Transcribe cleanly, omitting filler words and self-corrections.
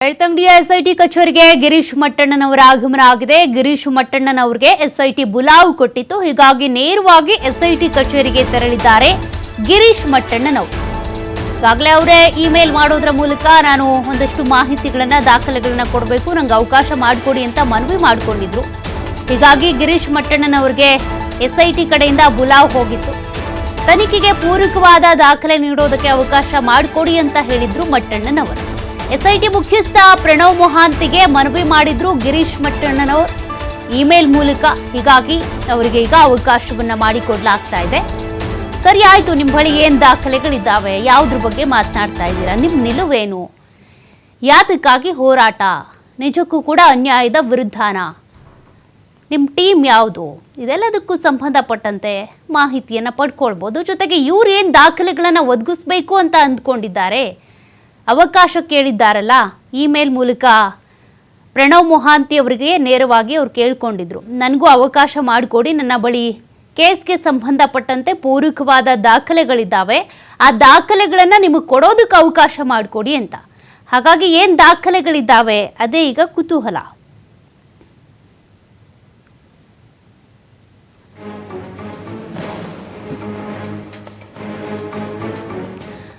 ಬೆಳ್ತಂಗಡಿಯ SIT ಕಚೇರಿಗೆ ಗಿರೀಶ್ ಮಟ್ಟಣ್ಣನವರ ಆಗಮನ ಆಗಿದೆ. ಗಿರೀಶ್ ಮಟ್ಟಣ್ಣನವರಿಗೆ ಎಸ್ಐಟಿ ಬುಲಾವ್ ಕೊಟ್ಟಿತ್ತು. ಹೀಗಾಗಿ ನೇರವಾಗಿ ಎಸ್ಐಟಿ ಕಚೇರಿಗೆ ತೆರಳಿದ್ದಾರೆ ಗಿರೀಶ್ ಮಟ್ಟಣ್ಣನವರು. ಈಗಾಗಲೇ ಅವರೇ ಇಮೇಲ್ ಮಾಡೋದ್ರ ಮೂಲಕ ನಾನು ಒಂದಷ್ಟು ಮಾಹಿತಿಗಳನ್ನ ದಾಖಲೆಗಳನ್ನ ಕೊಡಬೇಕು, ನಂಗೆ ಅವಕಾಶ ಮಾಡಿಕೊಡಿ ಅಂತ ಮನವಿ ಮಾಡಿಕೊಂಡಿದ್ರು. ಹೀಗಾಗಿ ಗಿರೀಶ್ ಮಟ್ಟಣ್ಣನವರಿಗೆ ಎಸ್ಐಟಿ ಕಡೆಯಿಂದ ಬುಲಾವ್ ಹೋಗಿತ್ತು. ತನಿಖೆಗೆ ಪೂರಕವಾದ ದಾಖಲೆ ನೀಡೋದಕ್ಕೆ ಅವಕಾಶ ಮಾಡಿಕೊಡಿ ಅಂತ ಹೇಳಿದ್ರು ಮಟ್ಟಣ್ಣನವರು. ಎಸ್ಐಟಿ ಮುಖ್ಯಸ್ಥ ಪ್ರಣವ್ ಮೊಹಾಂತಿಗೆ ಮನವಿ ಮಾಡಿದ್ರು ಗಿರೀಶ್ ಮಟ್ಟಣ್ಣನವರು ಇಮೇಲ್ ಮೂಲಕ. ಹೀಗಾಗಿ ಅವರಿಗೆ ಈಗ ಅವಕಾಶವನ್ನ ಮಾಡಿಕೊಡ್ಲಾಗ್ತಾ ಇದೆ. ಸರಿ ಆಯ್ತು, ನಿಮ್ಮ ಬಳಿ ಏನ್ ದಾಖಲೆಗಳಿದ್ದಾವೆ, ಯಾವುದ್ರ ಬಗ್ಗೆ ಮಾತನಾಡ್ತಾ ಇದ್ದೀರಾ, ನಿಮ್ಮ ನಿಲುವೇನು, ಯಾತಕ್ಕಾಗಿ ಹೋರಾಟ, ನಿಜಕ್ಕೂ ಕೂಡ ಅನ್ಯಾಯದ ವಿರುದ್ಧನ, ನಿಮ್ಮ ಟೀಮ್ ಯಾವುದು, ಇದೆಲ್ಲದಕ್ಕೂ ಸಂಬಂಧಪಟ್ಟಂತೆ ಮಾಹಿತಿಯನ್ನು ಪಡ್ಕೊಳ್ಬೋದು. ಜೊತೆಗೆ ಇವ್ರು ಏನು ದಾಖಲೆಗಳನ್ನು ಒದಗಿಸ್ಬೇಕು ಅಂತ ಅಂದ್ಕೊಂಡಿದ್ದಾರೆ, ಅವಕಾಶ ಕೇಳಿದ್ದಾರಲ್ಲ ಇಮೇಲ್ ಮೂಲಕ ಪ್ರಣವ್ ಮೊಹಾಂತಿ ಅವರಿಗೆ ನೇರವಾಗಿ ಅವ್ರು ಕೇಳ್ಕೊಂಡಿದ್ರು, ನನಗೂ ಅವಕಾಶ ಮಾಡಿಕೊಡಿ, ನನ್ನ ಬಳಿ ಕೇಸ್ಗೆ ಸಂಬಂಧಪಟ್ಟಂತೆ ಪೂರಕವಾದ ದಾಖಲೆಗಳಿದ್ದಾವೆ, ಆ ದಾಖಲೆಗಳನ್ನು ನಿಮಗೆ ಕೊಡೋದಕ್ಕೆ ಅವಕಾಶ ಮಾಡಿಕೊಡಿ ಅಂತ. ಹಾಗಾಗಿ ಏನು ದಾಖಲೆಗಳಿದ್ದಾವೆ ಅದೇ ಈಗ ಕುತೂಹಲ.